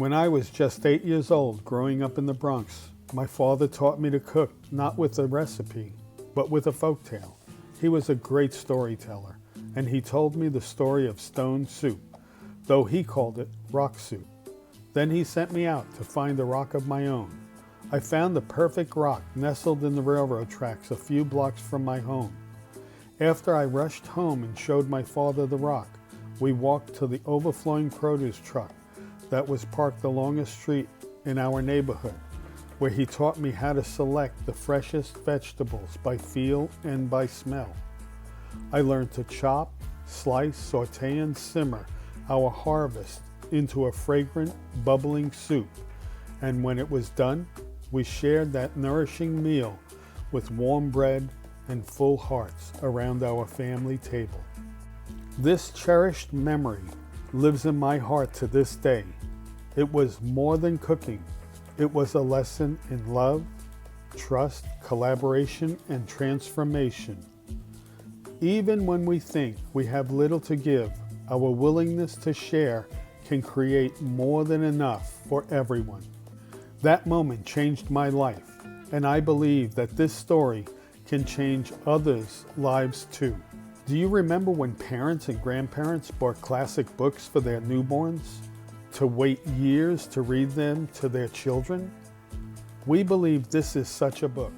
When I was just 8 years old, growing up in the Bronx, my father taught me to cook not with a recipe, but with a folktale. He was a great storyteller, and he told me the story of stone soup, though he called it rock soup. Then he sent me out to find a rock of my own. I found the perfect rock nestled in the railroad tracks a few blocks from my home. After I rushed home and showed my father the rock, we walked to the overflowing produce truck that was parked along a street in our neighborhood, where he taught me how to select the freshest vegetables by feel and by smell. I learned to chop, slice, saute, and simmer our harvest into a fragrant, bubbling soup, and when it was done, we shared that nourishing meal with warm bread and full hearts around our family table. This cherished memory lives in my heart to this day. It was more than cooking. It was a lesson in love, trust, collaboration, and transformation. Even when we think we have little to give, our willingness to share can create more than enough for everyone. That moment changed my life, and I believe that this story can change others' lives too. Do you remember when parents and grandparents bought classic books for their newborns to wait years to read them to their children? We believe this is such a book.